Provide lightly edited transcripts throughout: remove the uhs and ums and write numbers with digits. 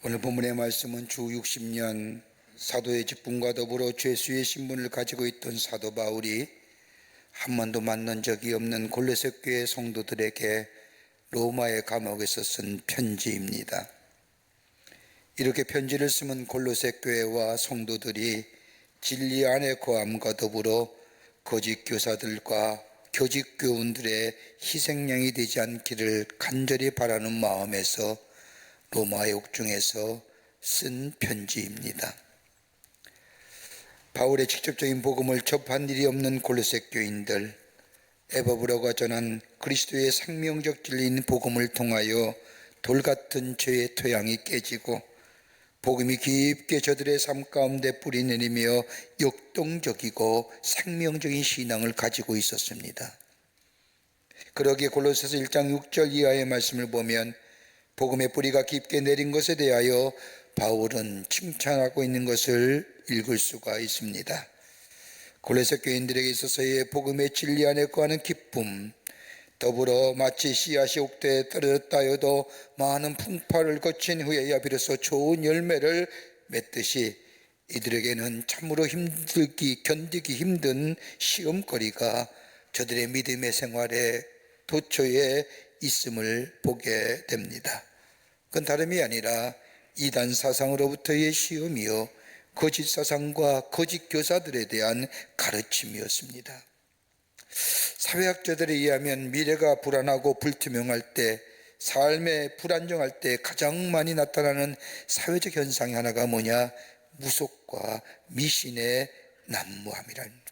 오늘 본문의 말씀은 주 60년 사도의 직분과 더불어 죄수의 신분을 가지고 있던 사도 바울이 한 번도 만난 적이 없는 골로새 교회 성도들에게 로마의 감옥에서 쓴 편지입니다. 이렇게 편지를 쓰면 골로새 교회와 성도들이 진리 안의 거함과 더불어 거짓 교사들과 교직 교훈들의 희생양이 되지 않기를 간절히 바라는 마음에서 로마의 옥중에서 쓴 편지입니다. 바울의 직접적인 복음을 접한 일이 없는 골로새 교인들, 에바브라가 전한 그리스도의 생명적 진리인 복음을 통하여 돌같은 죄의 토양이 깨지고 복음이 깊게 저들의 삶 가운데 뿌리내리며 역동적이고 생명적인 신앙을 가지고 있었습니다. 그러기에 골로새서 1장 6절 이하의 말씀을 보면 복음의 뿌리가 깊게 내린 것에 대하여 바울은 칭찬하고 있는 것을 읽을 수가 있습니다. 골로새 교인들에게 있어서의 복음의 진리 안에 거하는 기쁨, 더불어 마치 씨앗이 옥대에 떨어졌다 해도 많은 풍파를 거친 후에야 비로소 좋은 열매를 맺듯이 이들에게는 참으로 견디기 힘든 시험거리가 저들의 믿음의 생활에 도처에 있음을 보게 됩니다. 그건 다름이 아니라 이단 사상으로부터의 시험이요 거짓 사상과 거짓 교사들에 대한 가르침이었습니다. 사회학자들에 의하면 미래가 불안하고 불투명할 때, 삶에 불안정할 때 가장 많이 나타나는 사회적 현상이 하나가 뭐냐? 무속과 미신의 난무함이랍니다.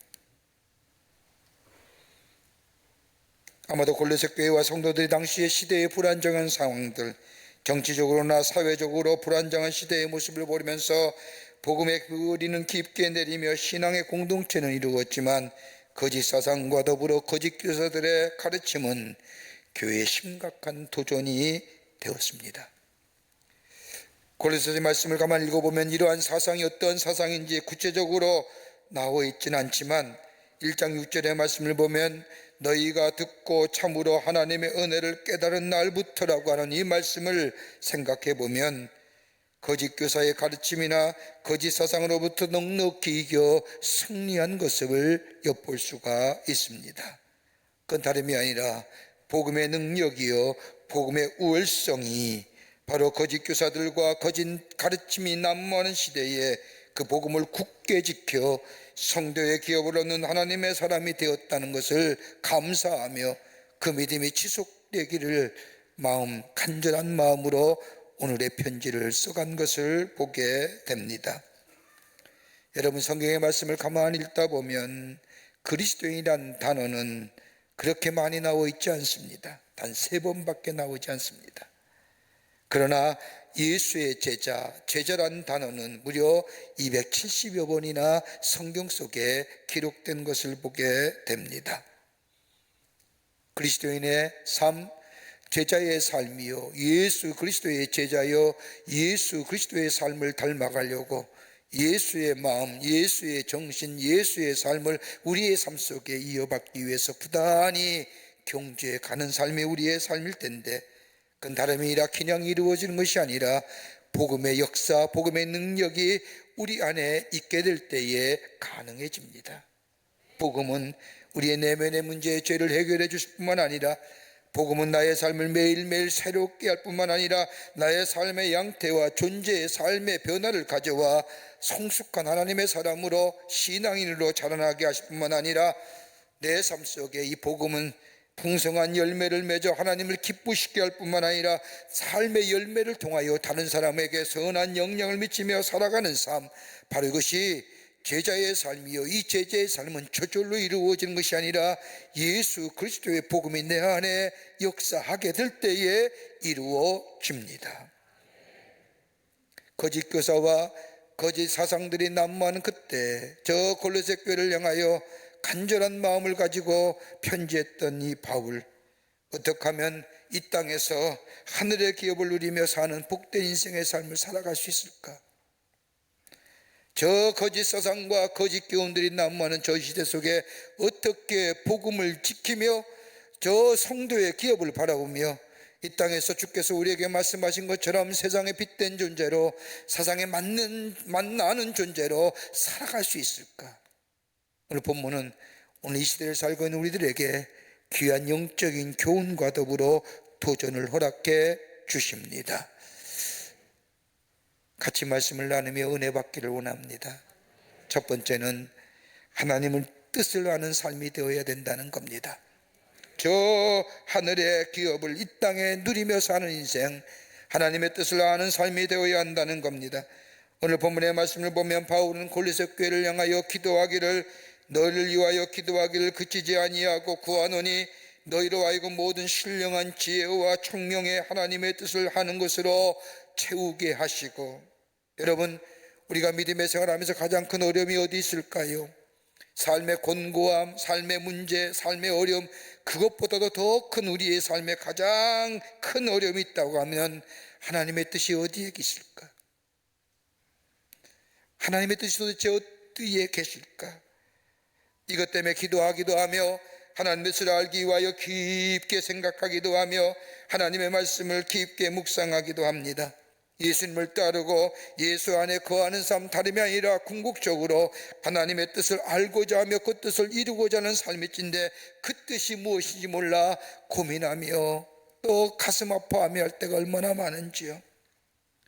아마도 골로새 교회와 성도들이 당시의 시대의 불안정한 상황들, 정치적으로나 사회적으로 불안정한 시대의 모습을 보면서 복음의 뿌리는 깊게 내리며 신앙의 공동체는 이루었지만 거짓 사상과 더불어 거짓 교사들의 가르침은 교회의 심각한 도전이 되었습니다. 골로새서 말씀을 가만히 읽어보면 이러한 사상이 어떤 사상인지 구체적으로 나와 있지는 않지만 1장 6절의 말씀을 보면 너희가 듣고 참으로 하나님의 은혜를 깨달은 날부터라고 하는 이 말씀을 생각해 보면 거짓 교사의 가르침이나 거짓 사상으로부터 넉넉히 이겨 승리한 것을 엿볼 수가 있습니다. 그건 다름이 아니라 복음의 능력이요 복음의 우월성이 바로 거짓 교사들과 거짓 가르침이 난무하는 시대에 그 복음을 굳게 지켜 성도의 기업을 얻는 하나님의 사람이 되었다는 것을 감사하며 그 믿음이 지속되기를 간절한 마음으로 오늘의 편지를 써간 것을 보게 됩니다. 여러분, 성경의 말씀을 가만히 읽다 보면 그리스도인이란 단어는 그렇게 많이 나와 있지 않습니다. 단 3번밖에 나오지 않습니다. 그러나 예수의 제자란 단어는 무려 270여 번이나 성경 속에 기록된 것을 보게 됩니다. 그리스도인의 삶, 제자의 삶이요 예수 그리스도의 제자요 예수 그리스도의 삶을 닮아가려고 예수의 마음, 예수의 정신, 예수의 삶을 우리의 삶 속에 이어받기 위해서 부단히 경주해 가는 삶이 우리의 삶일 텐데 그건 다름이 아니라 그냥 이루어지는 것이 아니라 복음의 역사, 복음의 능력이 우리 안에 있게 될 때에 가능해집니다. 복음은 우리의 내면의 문제의 죄를 해결해 주실 뿐만 아니라 복음은 나의 삶을 매일매일 새롭게 할 뿐만 아니라 나의 삶의 양태와 존재의 삶의 변화를 가져와 성숙한 하나님의 사람으로 신앙인으로 자라나게 하실 뿐만 아니라 내 삶 속에 이 복음은 풍성한 열매를 맺어 하나님을 기쁘시게 할 뿐만 아니라 삶의 열매를 통하여 다른 사람에게 선한 영향을 미치며 살아가는 삶, 바로 이것이 제자의 삶이요 이 제자의 삶은 저절로 이루어지는 것이 아니라 예수 그리스도의 복음이 내 안에 역사하게 될 때에 이루어집니다. 거짓 교사와 거짓 사상들이 난무하는 그때 저 골로새 교회를 향하여 간절한 마음을 가지고 편지했던 이 바울, 어떻게 하면 이 땅에서 하늘의 기업을 누리며 사는 복된 인생의 삶을 살아갈 수 있을까? 저 거짓 사상과 거짓 교훈들이 난무하는 저 시대 속에 어떻게 복음을 지키며 저 성도의 기업을 바라보며 이 땅에서 주께서 우리에게 말씀하신 것처럼 세상에 빛된 존재로, 세상에 만나는 존재로 살아갈 수 있을까? 오늘 본문은 오늘 이 시대를 살고 있는 우리들에게 귀한 영적인 교훈과 더불어 도전을 허락해 주십니다. 같이 말씀을 나누며 은혜 받기를 원합니다. 첫 번째는 하나님을 뜻을 아는 삶이 되어야 된다는 겁니다. 저 하늘의 기업을 이 땅에 누리며 사는 인생, 하나님의 뜻을 아는 삶이 되어야 한다는 겁니다. 오늘 본문의 말씀을 보면 바울은 골로새 교회를 향하여 기도하기를, 너희를 위하여 기도하기를 그치지 아니하고 구하노니 너희로 하여금 모든 신령한 지혜와 총명의 하나님의 뜻을 하는 것으로 채우게 하시고. 여러분, 우리가 믿음의 생활하면서 가장 큰 어려움이 어디 있을까요? 삶의 곤고함, 삶의 문제, 삶의 어려움, 그것보다도 더 큰 우리의 삶에 가장 큰 어려움이 있다고 하면 하나님의 뜻이 어디에 계실까? 하나님의 뜻이 도대체 어디에 계실까? 이것 때문에 기도하기도 하며 하나님의 뜻을 알기 위하여 깊게 생각하기도 하며 하나님의 말씀을 깊게 묵상하기도 합니다. 예수님을 따르고 예수 안에 거하는 삶, 다름이 아니라 궁극적으로 하나님의 뜻을 알고자 하며 그 뜻을 이루고자 하는 삶일진데 그 뜻이 무엇인지 몰라 고민하며 또 가슴 아파하며 할 때가 얼마나 많은지요.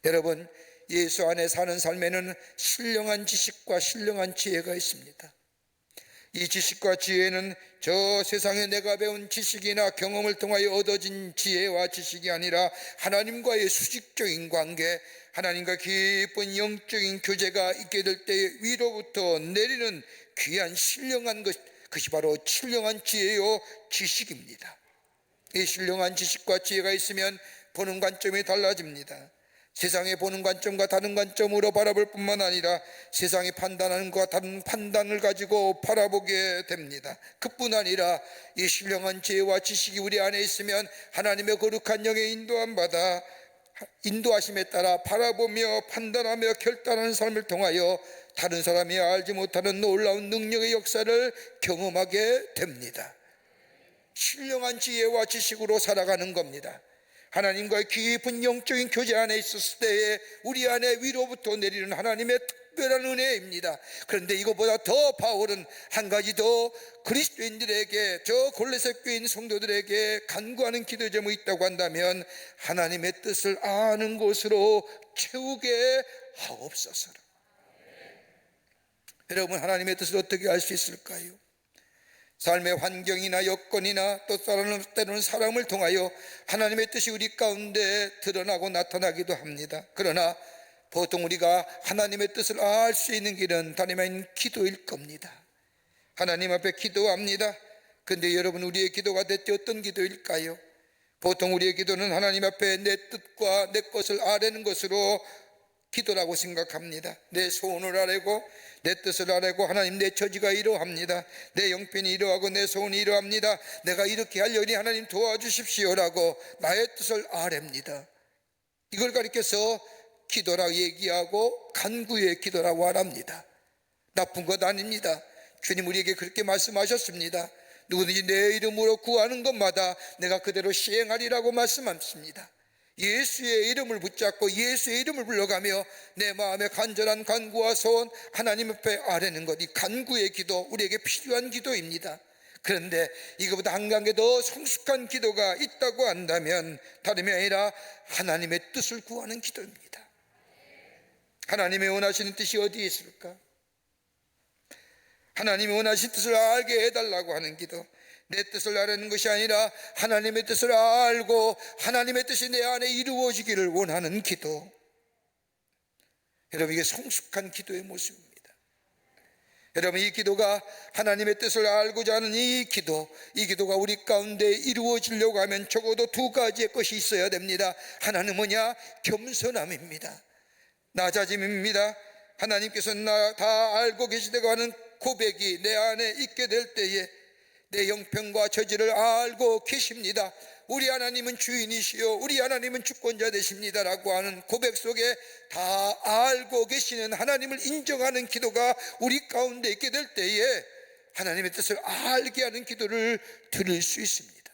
여러분, 예수 안에 사는 삶에는 신령한 지식과 신령한 지혜가 있습니다. 이 지식과 지혜는 저 세상에 내가 배운 지식이나 경험을 통하여 얻어진 지혜와 지식이 아니라 하나님과의 수직적인 관계, 하나님과 깊은 영적인 교제가 있게 될 때 위로부터 내리는 귀한 신령한 그것이 바로 신령한 지혜요 지식입니다. 이 신령한 지식과 지혜가 있으면 보는 관점이 달라집니다. 세상에 보는 관점과 다른 관점으로 바라볼 뿐만 아니라 세상이 판단하는 것과 다른 판단을 가지고 바라보게 됩니다. 그뿐 아니라 이 신령한 지혜와 지식이 우리 안에 있으면 하나님의 거룩한 영에 인도하심에 따라 바라보며 판단하며 결단하는 삶을 통하여 다른 사람이 알지 못하는 놀라운 능력의 역사를 경험하게 됩니다. 신령한 지혜와 지식으로 살아가는 겁니다. 하나님과의 깊은 영적인 교제 안에 있었을 때에 우리 안에 위로부터 내리는 하나님의 특별한 은혜입니다. 그런데 이것보다 더 바울은 한 가지 더 그리스도인들에게, 저 골로새 교인 성도들에게 간구하는 기도 제목이 있다고 한다면 하나님의 뜻을 아는 것으로 채우게 하옵소서. 여러분, 하나님의 뜻을 어떻게 알 수 있을까요? 삶의 환경이나 여건이나 또 때로는 사람을 통하여 하나님의 뜻이 우리 가운데 드러나고 나타나기도 합니다. 그러나 보통 우리가 하나님의 뜻을 알 수 있는 길은 다름 아닌 기도일 겁니다. 하나님 앞에 기도합니다. 그런데 여러분, 우리의 기도가 대체 어떤 기도일까요? 보통 우리의 기도는 하나님 앞에 내 뜻과 내 것을 아뢰는 것으로 기도라고 생각합니다. 내 소원을 아뢰고 내 뜻을 아뢰고, 하나님 내 처지가 이러합니다, 내 형편이 이러하고 내 소원이 이러합니다, 내가 이렇게 하려니 하나님 도와주십시오라고 나의 뜻을 아뢰입니다. 이걸 가리켜서 기도라고 얘기하고 간구의 기도라고 말합니다. 나쁜 것 아닙니다. 주님 우리에게 그렇게 말씀하셨습니다. 누구든지 내 이름으로 구하는 것마다 내가 그대로 시행하리라고 말씀하십니다. 예수의 이름을 붙잡고 예수의 이름을 불러가며 내 마음의 간절한 간구와 소원 하나님 앞에 아뢰는 것, 이 간구의 기도, 우리에게 필요한 기도입니다. 그런데 이것보다 한 단계 더 성숙한 기도가 있다고 한다면 다름이 아니라 하나님의 뜻을 구하는 기도입니다. 하나님의 원하시는 뜻이 어디에 있을까? 하나님이 원하시는 뜻을 알게 해달라고 하는 기도, 내 뜻을 아뢰는 것이 아니라 하나님의 뜻을 알고 하나님의 뜻이 내 안에 이루어지기를 원하는 기도. 여러분, 이게 성숙한 기도의 모습입니다. 여러분, 이 기도가 하나님의 뜻을 알고자 하는 이 기도가 우리 가운데 이루어지려고 하면 적어도 두 가지의 것이 있어야 됩니다. 하나는 뭐냐? 겸손함입니다. 낮아짐입니다. 하나님께서 나 다 알고 계시다고 하는 고백이 내 안에 있게 될 때에 내 형편과 처지를 알고 계십니다, 우리 하나님은 주인이시요 우리 하나님은 주권자 되십니다 라고 하는 고백 속에 다 알고 계시는 하나님을 인정하는 기도가 우리 가운데 있게 될 때에 하나님의 뜻을 알게 하는 기도를 들을 수 있습니다.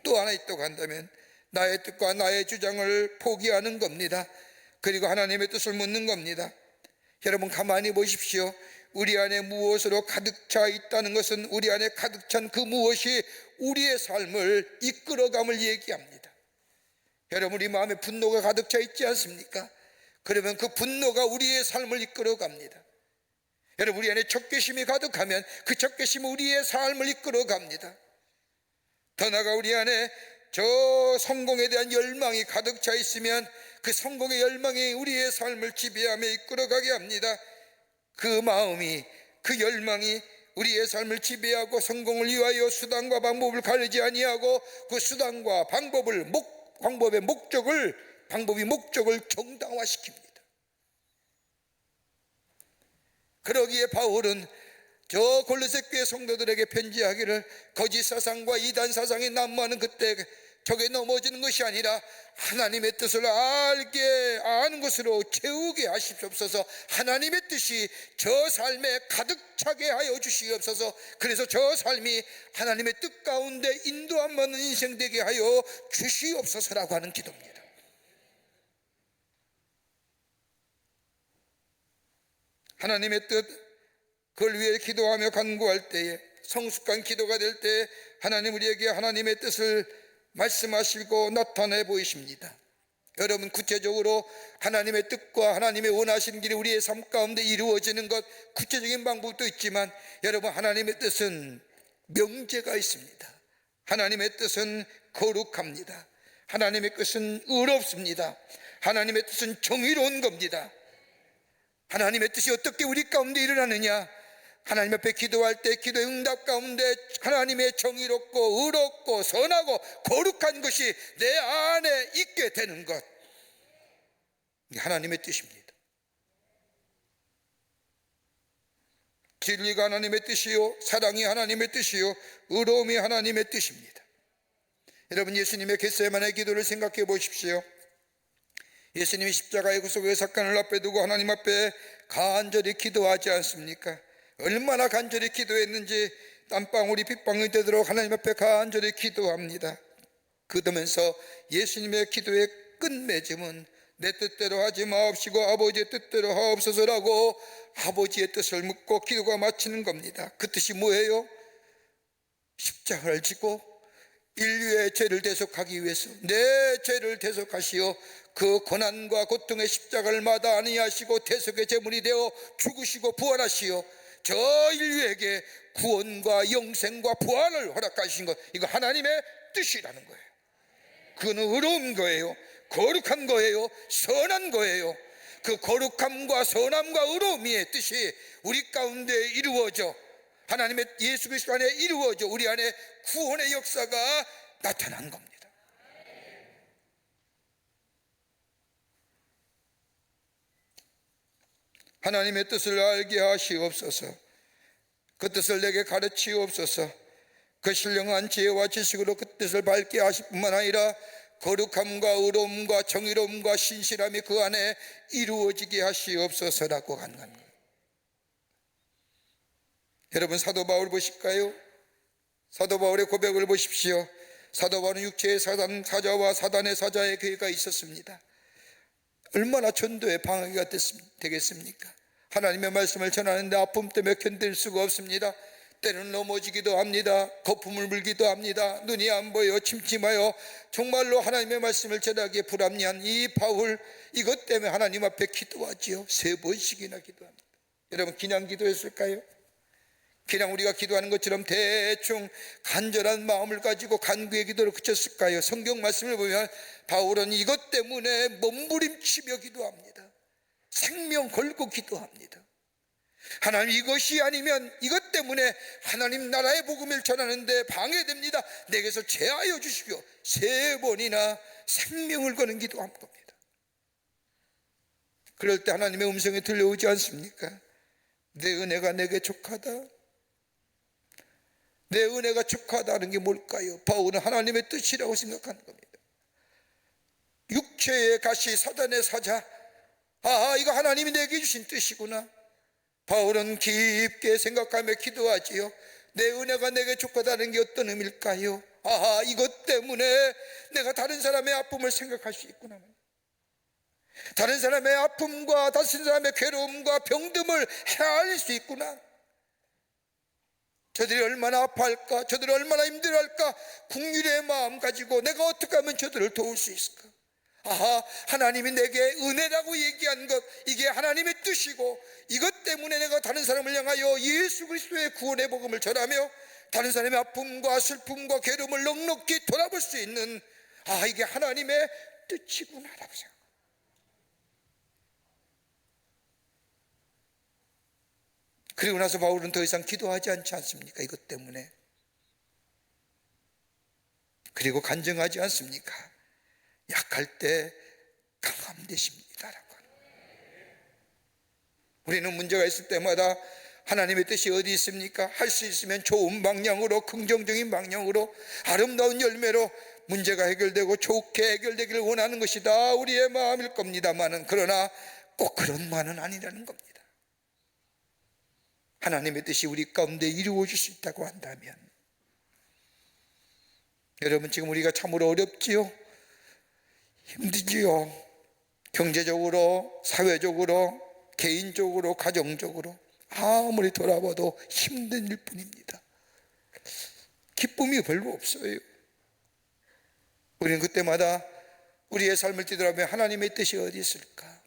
또 하나 있다고 한다면 나의 뜻과 나의 주장을 포기하는 겁니다. 그리고 하나님의 뜻을 묻는 겁니다. 여러분 가만히 보십시오. 우리 안에 무엇으로 가득 차 있다는 것은 우리 안에 가득 찬 그 무엇이 우리의 삶을 이끌어감을 얘기합니다. 여러분 우리 마음에 분노가 가득 차 있지 않습니까? 그러면 그 분노가 우리의 삶을 이끌어갑니다. 여러분 우리 안에 적개심이 가득하면 그 적개심은 우리의 삶을 이끌어갑니다. 더 나아가 우리 안에 저 성공에 대한 열망이 가득 차 있으면 그 성공의 열망이 우리의 삶을 지배하며 이끌어가게 합니다. 그 마음이, 그 열망이 우리의 삶을 지배하고 성공을 위하여 수단과 방법을 가리지 아니하고 그 수단과 방법이 목적을 정당화시킵니다. 그러기에 바울은 저 골로새 교회 성도들에게 편지하기를 거짓 사상과 이단 사상이 난무하는 그때 저게 넘어지는 것이 아니라 하나님의 뜻을 아는 것으로 채우게 하시옵소서. 하나님의 뜻이 저 삶에 가득 차게 하여 주시옵소서. 그래서 저 삶이 하나님의 뜻 가운데 인도함 받는 인생 되게 하여 주시옵소서라고 하는 기도입니다. 하나님의 뜻, 그걸 위해 기도하며 간구할 때에, 성숙한 기도가 될 때 하나님 우리에게 하나님의 뜻을 말씀하시고 나타내 보이십니다. 여러분 구체적으로 하나님의 뜻과 하나님의 원하시는 길이 우리의 삶 가운데 이루어지는 것, 구체적인 방법도 있지만 여러분 하나님의 뜻은 명제가 있습니다. 하나님의 뜻은 거룩합니다. 하나님의 뜻은 의롭습니다. 하나님의 뜻은 정의로운 겁니다. 하나님의 뜻이 어떻게 우리 가운데 일어나느냐? 하나님 앞에 기도할 때 기도의 응답 가운데 하나님의 정의롭고 의롭고 선하고 거룩한 것이 내 안에 있게 되는 것, 이게 하나님의 뜻입니다. 진리가 하나님의 뜻이요, 사랑이 하나님의 뜻이요, 의로움이 하나님의 뜻입니다. 여러분 예수님의 겟세마네 기도를 생각해 보십시오. 예수님이 십자가의 구속의 사건을 앞에 두고 하나님 앞에 간절히 기도하지 않습니까? 얼마나 간절히 기도했는지 땀방울이 빗방울이 되도록 하나님 앞에 간절히 기도합니다. 그러면서 예수님의 기도의 끝맺음은 내 뜻대로 하지 마옵시고 아버지의 뜻대로 하옵소서라고 아버지의 뜻을 묻고 기도가 마치는 겁니다. 그 뜻이 뭐예요? 십자가를 지고 인류의 죄를 대속하기 위해서 내 죄를 대속하시어 그 고난과 고통의 십자가를 마다 아니하시고 대속의 제물이 되어 죽으시고 부활하시어 저 인류에게 구원과 영생과 부활을 허락하신 것, 이거 하나님의 뜻이라는 거예요. 그건 의로운 거예요. 거룩한 거예요. 선한 거예요. 그 거룩함과 선함과 의로움의 뜻이 우리 가운데 이루어져 하나님의 예수 그리스도 안에 이루어져 우리 안에 구원의 역사가 나타난 겁니다. 하나님의 뜻을 알게 하시옵소서. 그 뜻을 내게 가르치옵소서. 그 신령한 지혜와 지식으로 그 뜻을 밝게 하실 뿐만 아니라 거룩함과 의로움과 정의로움과 신실함이 그 안에 이루어지게 하시옵소서라고 간구합니다. 여러분 사도 바울 보실까요? 사도 바울의 고백을 보십시오. 사도 바울은 육체의 사자와 사단의 사자의 교회가 있었습니다. 얼마나 전도의 방해가 되겠습니까? 하나님의 말씀을 전하는데 아픔 때문에 견딜 수가 없습니다. 때는 넘어지기도 합니다. 거품을 물기도 합니다. 눈이 안 보여 침침하여 정말로 하나님의 말씀을 전하기에 불합리한 이 바울, 이것 때문에 하나님 앞에 기도하지요. 3번씩이나 기도합니다. 여러분 그냥 기도했을까요? 그냥 우리가 기도하는 것처럼 대충 간절한 마음을 가지고 간구의 기도를 그쳤을까요? 성경 말씀을 보면 바울은 이것 때문에 몸부림치며 기도합니다. 생명 걸고 기도합니다. 하나님 이것이 아니면 이것 때문에 하나님 나라의 복음을 전하는데 방해됩니다. 내게서 제하여 주십시오. 3번이나 생명을 거는 기도한 겁니다. 그럴 때 하나님의 음성이 들려오지 않습니까? 내 은혜가 내게 족하다. 내 은혜가 족하다는 게 뭘까요? 바울은 하나님의 뜻이라고 생각하는 겁니다. 육체의 가시 사단의 사자, 이거 하나님이 내게 주신 뜻이구나. 바울은 깊게 생각하며 기도하지요. 내 은혜가 내게 족하다는 게 어떤 의미일까요? 아하, 이것 때문에 내가 다른 사람의 아픔을 생각할 수 있구나. 다른 사람의 아픔과 다른 사람의 괴로움과 병듦을 헤아릴 수 있구나. 저들이 얼마나 아파할까, 저들이 얼마나 힘들어할까, 긍휼의 마음 가지고 내가 어떻게 하면 저들을 도울 수 있을까. 아하, 하나님이 내게 은혜라고 얘기한 것, 이게 하나님의 뜻이고, 이것 때문에 내가 다른 사람을 향하여 예수 그리스도의 구원의 복음을 전하며 다른 사람의 아픔과 슬픔과 괴로움을 넉넉히 돌아볼 수 있는, 아, 이게 하나님의 뜻이구나라고 생각합니다. 그리고 나서 바울은 더 이상 기도하지 않지 않습니까? 이것 때문에. 그리고 간증하지 않습니까? 약할 때 강함 되십니다라고. 우리는 문제가 있을 때마다 하나님의 뜻이 어디 있습니까? 할 수 있으면 좋은 방향으로, 긍정적인 방향으로, 아름다운 열매로 문제가 해결되고 좋게 해결되기를 원하는 것이 다 우리의 마음일 겁니다만은, 그러나 꼭 그런 말은 아니라는 겁니다. 하나님의 뜻이 우리 가운데 이루어질 수 있다고 한다면, 여러분, 지금 우리가 참으로 어렵지요? 힘들지요? 경제적으로, 사회적으로, 개인적으로, 가정적으로 아무리 돌아봐도 힘든 일뿐입니다. 기쁨이 별로 없어요. 우리는 그때마다 우리의 삶을 뒤돌아보면 하나님의 뜻이 어디 있을까?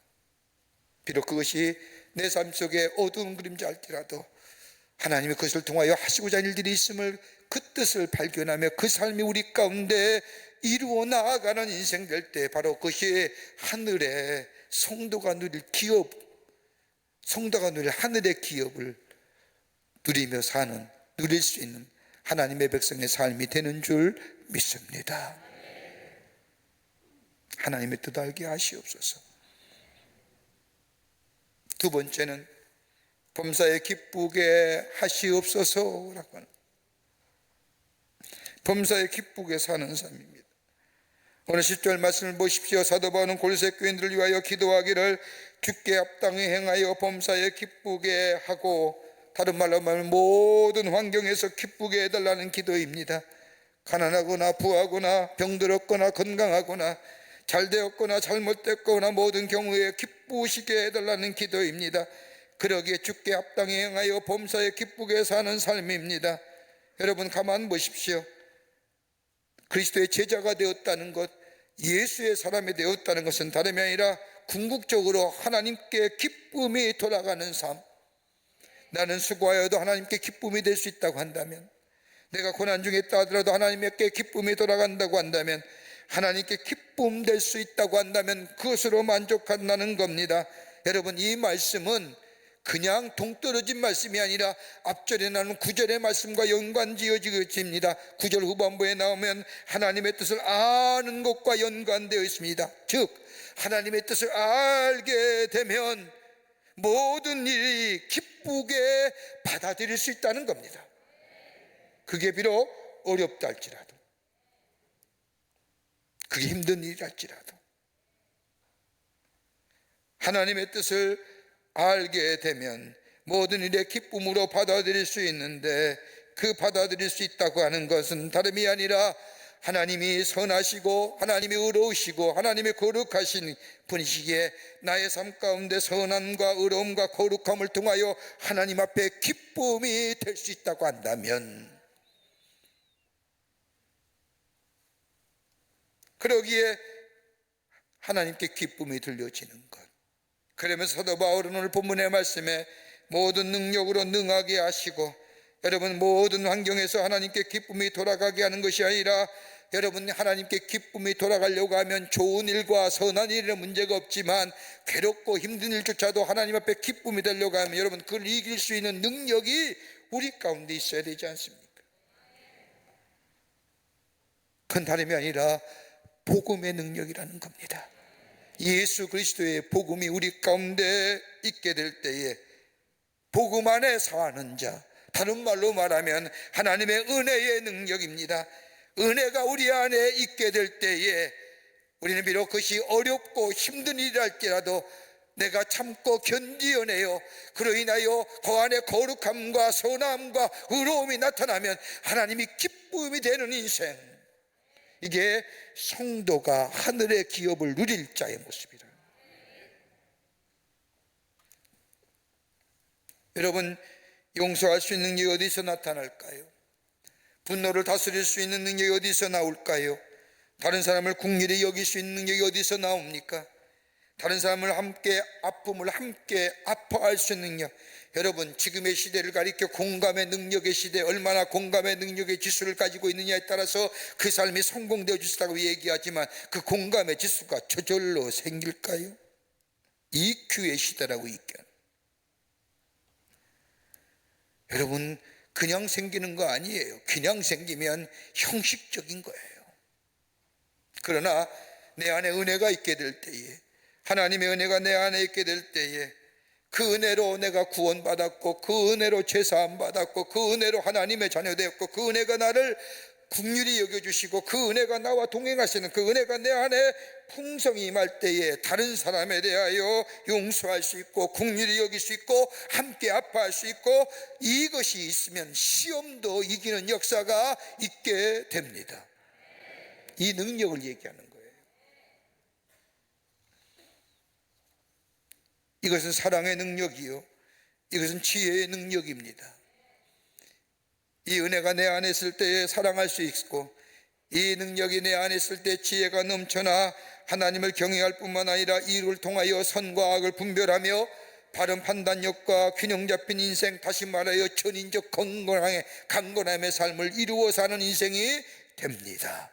비록 그것이 내 삶 속에 어두운 그림자일지라도 하나님이 그것을 통하여 하시고자 하는 일들이 있음을, 그 뜻을 발견하며 그 삶이 우리 가운데 이루어 나아가는 인생 될 때, 바로 그것이 하늘의 성도가 누릴 기업, 성도가 누릴 하늘의 기업을 누리며 사는, 누릴 수 있는 하나님의 백성의 삶이 되는 줄 믿습니다. 하나님의 뜻 알게 하시옵소서. 두 번째는 범사에 기쁘게 하시옵소서라고 하는, 범사에 기쁘게 사는 삶입니다. 오늘 10절 말씀을 보십시오. 사도 바울은 골로새 교인들을 위하여 기도하기를 주께 합당히 행하여 범사에 기쁘게 하고, 다른 말로 말하면 모든 환경에서 기쁘게 해달라는 기도입니다. 가난하거나 부하거나 병들었거나 건강하거나 잘되었거나 잘못됐거나 모든 경우에 기쁘시게 해달라는 기도입니다. 그러기에 주께 합당히 행하여 범사에 기쁘게 사는 삶입니다. 여러분, 가만 보십시오. 그리스도의 제자가 되었다는 것, 예수의 사람이 되었다는 것은 다름이 아니라 궁극적으로 하나님께 기쁨이 돌아가는 삶. 나는 수고하여도 하나님께 기쁨이 될 수 있다고 한다면, 내가 고난 중에 있다 하더라도 하나님께 기쁨이 돌아간다고 한다면, 하나님께 기쁨 될 수 있다고 한다면 그것으로 만족한다는 겁니다. 여러분, 이 말씀은 그냥 동떨어진 말씀이 아니라 앞절에 나오는 9절의 말씀과 연관지어집니다. 9절 후반부에 나오면 하나님의 뜻을 아는 것과 연관되어 있습니다. 즉, 하나님의 뜻을 알게 되면 모든 일이 기쁘게 받아들일 수 있다는 겁니다. 그게 비록 어렵다 할지라도, 그게 힘든 일이랄지라도 하나님의 뜻을 알게 되면 모든 일에 기쁨으로 받아들일 수 있는데, 그 받아들일 수 있다고 하는 것은 다름이 아니라 하나님이 선하시고 하나님이 의로우시고 하나님이 거룩하신 분이시기에 나의 삶 가운데 선함과 의로움과 거룩함을 통하여 하나님 앞에 기쁨이 될 수 있다고 한다면, 그러기에 하나님께 기쁨이 들려지는 것. 그러면서 사도 바울은 오늘 본문의 말씀에 모든 능력으로 능하게 하시고, 여러분, 모든 환경에서 하나님께 기쁨이 돌아가게 하는 것이 아니라, 여러분, 하나님께 기쁨이 돌아가려고 하면 좋은 일과 선한 일에는 문제가 없지만 괴롭고 힘든 일조차도 하나님 앞에 기쁨이 되려고 하면 여러분, 그걸 이길 수 있는 능력이 우리 가운데 있어야 되지 않습니까? 그건 다름이 아니라 복음의 능력이라는 겁니다. 예수 그리스도의 복음이 우리 가운데 있게 될 때에 복음 안에 사는 자, 다른 말로 말하면 하나님의 은혜의 능력입니다. 은혜가 우리 안에 있게 될 때에 우리는 비록 그것이 어렵고 힘든 일이랄지라도 내가 참고 견디어내요, 그로 인하여 그 안에 거룩함과 선함과 의로움이 나타나면 하나님이 기뻐 기쁨이 되는 인생, 이게 성도가 하늘의 기업을 누릴 자의 모습이라. 여러분, 용서할 수 있는 능력이 어디서 나타날까요? 분노를 다스릴 수 있는 능력이 어디서 나올까요? 다른 사람을 긍휼히 여길 수 있는 능력이 어디서 나옵니까? 다른 사람을 함께, 아픔을 함께 아파할 수 있는 능력. 여러분, 지금의 시대를 가리켜 공감의 능력의 시대, 얼마나 공감의 능력의 지수를 가지고 있느냐에 따라서 그 삶이 성공되어 주시다고 얘기하지만 그 공감의 지수가 저절로 생길까요? EQ의 시대라고 있게. 여러분, 그냥 생기는 거 아니에요. 그냥 생기면 형식적인 거예요. 그러나 내 안에 은혜가 있게 될 때에, 하나님의 은혜가 내 안에 있게 될 때에, 그 은혜로 내가 구원받았고, 그 은혜로 죄사함 받았고, 그 은혜로 하나님의 자녀 되었고, 그 은혜가 나를 긍휼히 여겨주시고, 그 은혜가 나와 동행하시는 그 은혜가 내 안에 풍성히 임할 때에 다른 사람에 대하여 용서할 수 있고, 긍휼히 여길 수 있고, 함께 아파할 수 있고, 이것이 있으면 시험도 이기는 역사가 있게 됩니다. 이 능력을 얘기하는 거예요. 이것은 사랑의 능력이요, 이것은 지혜의 능력입니다. 이 은혜가 내 안에 있을 때에 사랑할 수 있고, 이 능력이 내 안에 있을 때 지혜가 넘쳐나 하나님을 경외할 뿐만 아니라 이를 통하여 선과 악을 분별하며 바른 판단력과 균형 잡힌 인생, 다시 말하여 전인적 강건함의 삶을 이루어 사는 인생이 됩니다.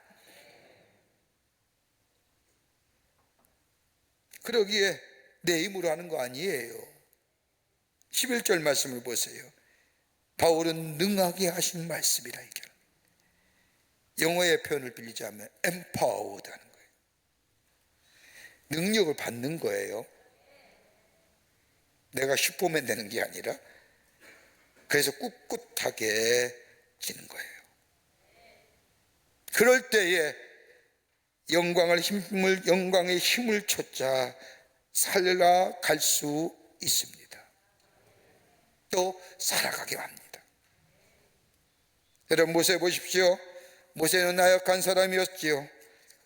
그러기에 내 힘으로 하는 거 아니에요. 11절 말씀을 보세요. 바울은 능하게 하신 말씀이라 이게. 영어의 표현을 빌리자면 empowered 하는 거예요. 능력을 받는 거예요. 내가 슈퍼맨 되는 게 아니라. 그래서 꿋꿋하게 지는 거예요. 그럴 때에 영광의 힘을 쫓아 살아갈 수 있습니다. 또 살아가게 합니다. 여러분, 모세 보십시오. 모세는 나약한 사람이었지요.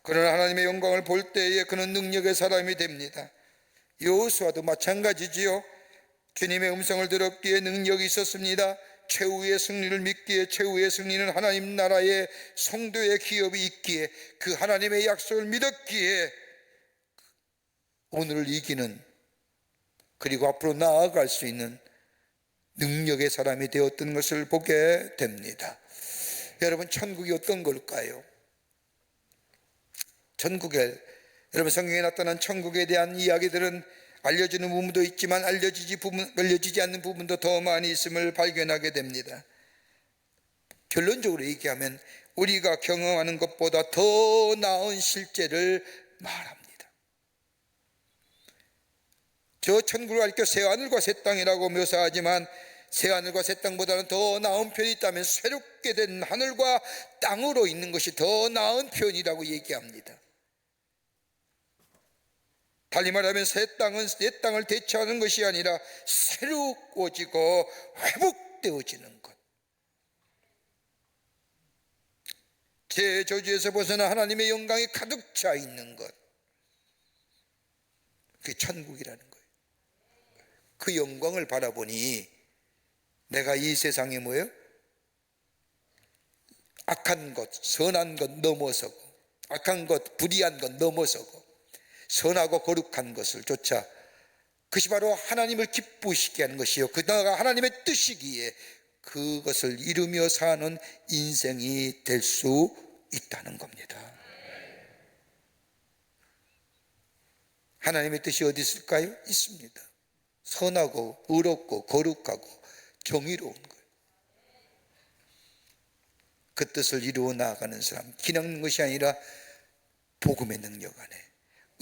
그러나 하나님의 영광을 볼 때에 그는 능력의 사람이 됩니다. 여호수아도 마찬가지지요. 주님의 음성을 들었기에 능력이 있었습니다. 최후의 승리를 믿기에, 최후의 승리는 하나님 나라의 성도의 기업이 있기에, 그 하나님의 약속을 믿었기에 오늘을 이기는, 그리고 앞으로 나아갈 수 있는 능력의 사람이 되었던 것을 보게 됩니다. 여러분, 천국이 어떤 걸까요? 여러분, 성경에 나타난 천국에 대한 이야기들은 알려지는 부분도 있지만 알려지지 않는 부분도 더 많이 있음을 발견하게 됩니다. 결론적으로 얘기하면 우리가 경험하는 것보다 더 나은 실제를 말합니다. 저 천국을 가리켜 새하늘과 새 땅이라고 묘사하지만 새하늘과 새 땅보다는 더 나은 표현이 있다면 새롭게 된 하늘과 땅으로 있는 것이 더 나은 표현이라고 얘기합니다. 달리 말하면 새 땅은 새 땅을 대체하는 것이 아니라 새로워지고 회복되어지는 것, 제 저주에서 벗어나 하나님의 영광이 가득 차 있는 것, 그게 천국이라는 거예요. 그 영광을 바라보니 내가 이 세상에 뭐예요? 악한 것, 선한 것 넘어서고, 악한 것, 불의한 것 넘어서고 선하고 거룩한 것을 쫓아, 그것이 바로 하나님을 기쁘시게 하는 것이요, 그다가 하나님의 뜻이기에 그것을 이루며 사는 인생이 될 수 있다는 겁니다. 하나님의 뜻이 어디 있을까요? 있습니다. 선하고 의롭고 거룩하고 정의로운 것, 그 뜻을 이루어 나아가는 사람, 기능는 것이 아니라 복음의 능력 안에,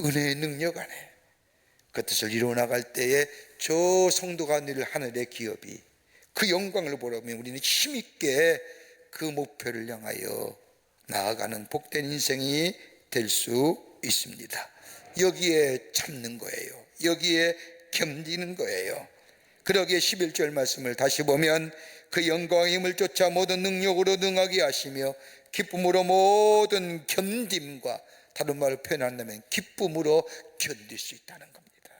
은혜의 능력 안에 그 뜻을 이루어 나갈 때에 저 성도가 누릴 하늘의 기업이, 그 영광을 보려면 우리는 힘있게 그 목표를 향하여 나아가는 복된 인생이 될 수 있습니다. 여기에 참는 거예요. 여기에 견디는 거예요. 그러기에 11절 말씀을 다시 보면 그 영광의 힘을 쫓아 모든 능력으로 능하게 하시며 기쁨으로 모든 견딤과, 다른 말로 표현한다면 기쁨으로 견딜 수 있다는 겁니다.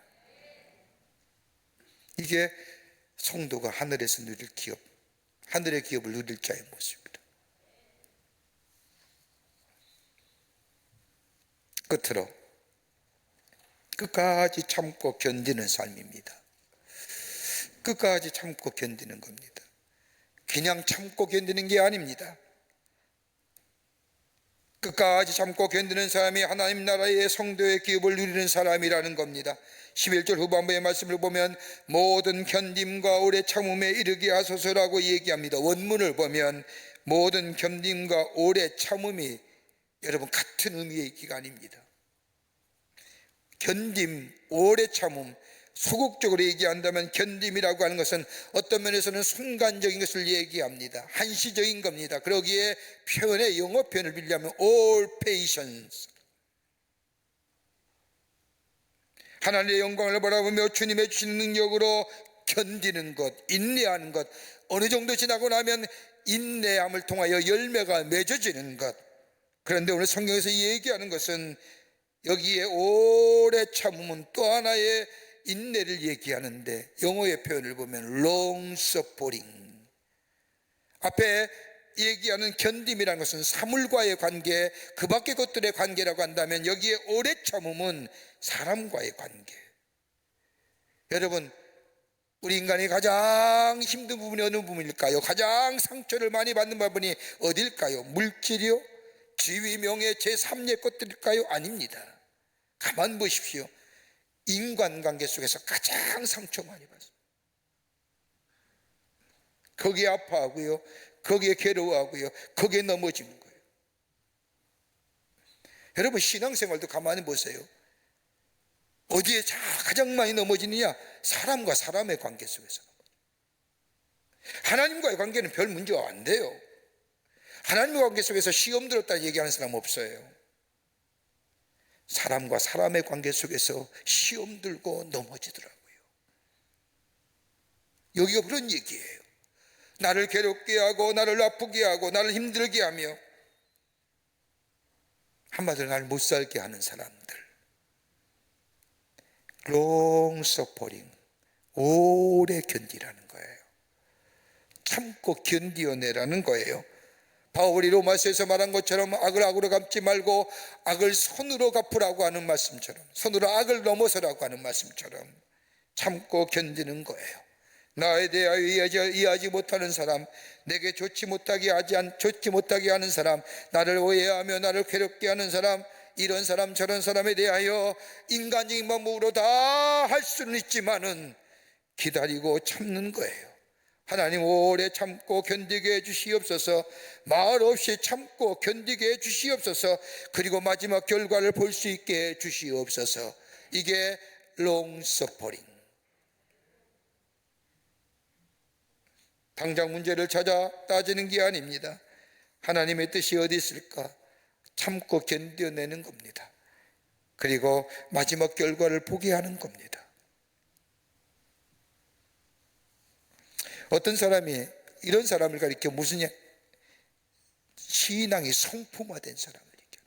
이게 성도가 하늘에서 누릴 기업, 하늘의 기업을 누릴 자의 모습입니다. 끝으로 끝까지 참고 견디는 삶입니다. 끝까지 참고 견디는 겁니다. 그냥 참고 견디는 게 아닙니다. 끝까지 참고 견디는 사람이 하나님 나라의 성도의 기업을 누리는 사람이라는 겁니다. 11절 후반부의 말씀을 보면 모든 견딤과 오래 참음에 이르게 하소서라고 얘기합니다. 원문을 보면 모든 견딤과 오래 참음이 여러분 같은 의미의 기간입니다. 견딤, 오래 참음, 소극적으로 얘기한다면 견딤이라고 하는 것은 어떤 면에서는 순간적인 것을 얘기합니다. 한시적인 겁니다. 그러기에 표현의 영어 표현을 빌리하면 all patience, 하나님의 영광을 바라보며 주님의 주시는 능력으로 견디는 것, 인내하는 것, 어느 정도 지나고 나면 인내함을 통하여 열매가 맺어지는 것. 그런데 오늘 성경에서 얘기하는 것은 여기에 오래 참음은 또 하나의 인내를 얘기하는데, 영어의 표현을 보면 long suffering, 앞에 얘기하는 견딤이라는 것은 사물과의 관계, 그 밖의 것들의 관계라고 한다면 여기에 오래 참음은 사람과의 관계. 여러분, 우리 인간이 가장 힘든 부분이 어느 부분일까요? 가장 상처를 많이 받는 부분이 어딜까요? 물질이요? 지위, 명예, 제3의 것들일까요? 아닙니다. 가만 보십시오. 인간관계 속에서 가장 상처 많이 받습니다. 거기에 아파하고요, 거기에 괴로워하고요, 거기에 넘어지는 거예요. 여러분, 신앙생활도 가만히 보세요. 어디에 가장 많이 넘어지느냐? 사람과 사람의 관계 속에서. 하나님과의 관계는 별 문제가 안 돼요. 하나님과 관계 속에서 시험 들었다 얘기하는 사람 없어요. 사람과 사람의 관계 속에서 시험 들고 넘어지더라고요. 여기가 그런 얘기예요. 나를 괴롭게 하고 나를 아프게 하고 나를 힘들게 하며 한마디로 나를 못 살게 하는 사람들, long suffering, 오래 견디라는 거예요. 참고 견디어내라는 거예요. 바울이 로마서에서 말한 것처럼 악을 악으로 갚지 말고 악을 선으로 갚으라고 하는 말씀처럼, 선으로 악을 넘어서라고 하는 말씀처럼 참고 견디는 거예요. 나에 대하여 이해하지 못하는 사람, 내게 좋지 못하게 하는 사람, 나를 오해하며 나를 괴롭게 하는 사람, 이런 사람 저런 사람에 대하여 인간적인 방법으로 다 할 수는 있지만은 기다리고 참는 거예요. 하나님 오래 참고 견디게 해주시옵소서. 말 없이 참고 견디게 해주시옵소서. 그리고 마지막 결과를 볼 수 있게 해주시옵소서. 이게 long suffering. 당장 문제를 찾아 따지는 게 아닙니다. 하나님의 뜻이 어디 있을까? 참고 견뎌내는 겁니다. 그리고 마지막 결과를 보게 하는 겁니다. 어떤 사람이 이런 사람을 가리켜 무슨 신앙이 성품화된 사람을 얘기해요.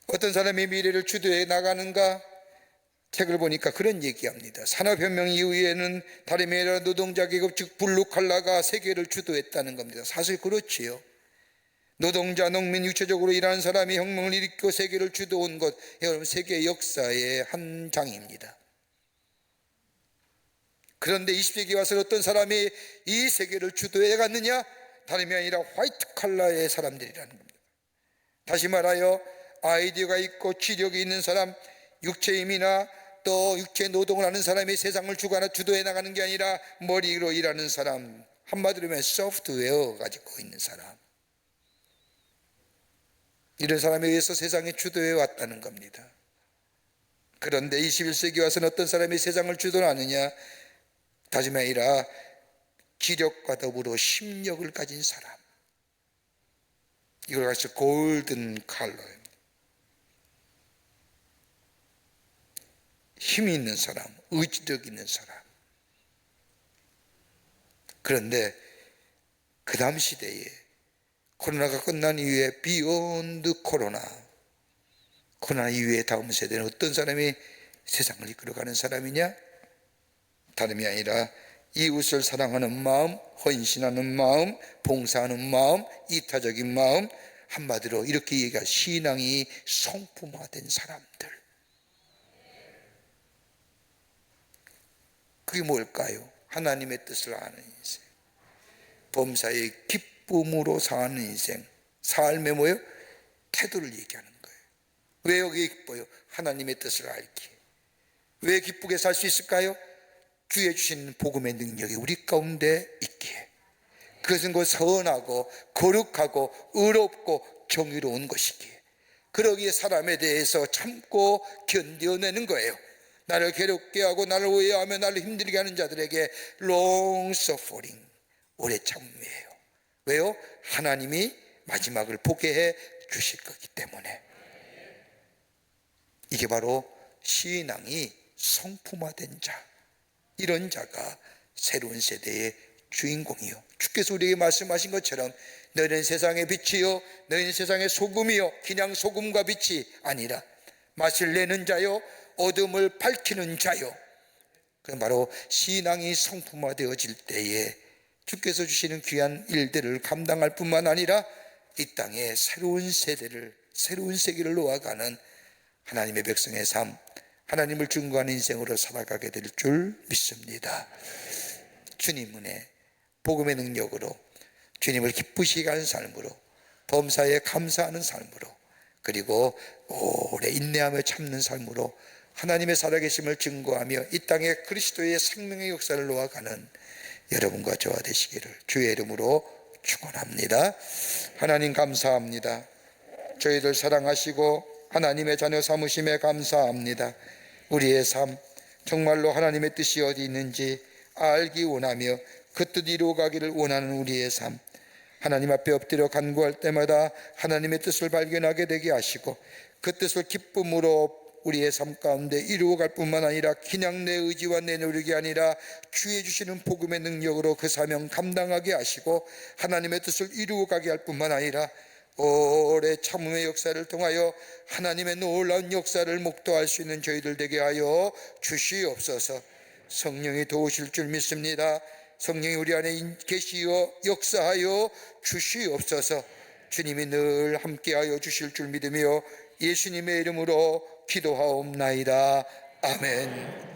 어떤 사람이 미래를 주도해 나가는가? 책을 보니까 그런 얘기합니다. 산업혁명 이후에는 다름이 아니라 노동자 계급 즉 블루칼라가 세계를 주도했다는 겁니다. 사실 그렇지요. 노동자, 농민, 유체적으로 일하는 사람이 혁명을 일으키고 세계를 주도한 것, 여러분 세계 역사의 한 장입니다. 그런데 20세기 와서 어떤 사람이 이 세계를 주도해 갔느냐? 다름이 아니라 화이트 칼라의 사람들이라는 겁니다. 다시 말하여 아이디어가 있고 지력이 있는 사람, 육체 힘이나 또 육체 노동을 하는 사람이 세상을 주도해 나가는 게 아니라 머리로 일하는 사람, 한마디로 하면 소프트웨어 가지고 있는 사람, 이런 사람에 의해서 세상에 주도해 왔다는 겁니다. 그런데 21세기 와서는 어떤 사람이 세상을 주도하느냐? 다시 아니라 기력과 더불어 심력을 가진 사람, 이걸 가지고 골든 칼라입니다. 힘이 있는 사람, 의지력 있는 사람, 그런데 그 다음 시대에 코로나가 끝난 이후에 비욘드 코로나 이후에 다음 세대는 어떤 사람이 세상을 이끌어가는 사람이냐? 다름이 아니라 이웃을 사랑하는 마음, 헌신하는 마음, 봉사하는 마음, 이타적인 마음, 한마디로 이렇게 얘기할 신앙이 성품화된 사람들. 그게 뭘까요? 하나님의 뜻을 아는 인생, 범사의 기쁨으로 사는 인생. 삶의 뭐예요? 태도를 얘기하는 거예요. 왜 여기 기뻐요? 하나님의 뜻을 알기에. 왜 기쁘게 살 수 있을까요? 주의 주신 복음의 능력이 우리 가운데 있기에. 그것은 그 선하고 거룩하고 의롭고 정의로운 것이기에. 그러기에 사람에 대해서 참고 견뎌내는 거예요. 나를 괴롭게 하고 나를 오해하며 나를 힘들게 하는 자들에게 long suffering, 오래 참음이에요. 왜요? 하나님이 마지막을 보게 해 주실 거기 때문에. 이게 바로 신앙이 성품화된 자, 이런 자가 새로운 세대의 주인공이요. 주께서 우리에게 말씀하신 것처럼 너희는 세상의 빛이요 너희는 세상의 소금이요, 그냥 소금과 빛이 아니라 맛을 내는 자요 어둠을 밝히는 자요. 그럼 바로 신앙이 성품화되어질 때에 주께서 주시는 귀한 일들을 감당할 뿐만 아니라 이 땅에 새로운 세대를, 새로운 세계를 놓아가는 하나님의 백성의 삶, 하나님을 증거하는 인생으로 살아가게 될 줄 믿습니다. 주님 은혜, 복음의 능력으로 주님을 기쁘시게 하는 삶으로, 범사에 감사하는 삶으로, 그리고 오래 인내하며 참는 삶으로 하나님의 살아계심을 증거하며 이 땅에 그리스도의 생명의 역사를 놓아가는 여러분과 저와 되시기를 주의 이름으로 축원합니다. 하나님 감사합니다. 저희들 사랑하시고 하나님의 자녀 삼으심에 감사합니다. 우리의 삶 정말로 하나님의 뜻이 어디 있는지 알기 원하며 그 뜻 이루어가기를 원하는 우리의 삶, 하나님 앞에 엎드려 간구할 때마다 하나님의 뜻을 발견하게 되게 하시고 그 뜻을 기쁨으로 우리의 삶 가운데 이루어갈 뿐만 아니라 그냥 내 의지와 내 노력이 아니라 주의 주시는 복음의 능력으로 그 사명 감당하게 하시고 하나님의 뜻을 이루어가게 할 뿐만 아니라 오래 참음의 역사를 통하여 하나님의 놀라운 역사를 목도할 수 있는 저희들 되게 하여 주시옵소서. 성령이 도우실 줄 믿습니다. 성령이 우리 안에 계시어 역사하여 주시옵소서. 주님이 늘 함께하여 주실 줄 믿으며 예수님의 이름으로 기도하옵나이다. 아멘.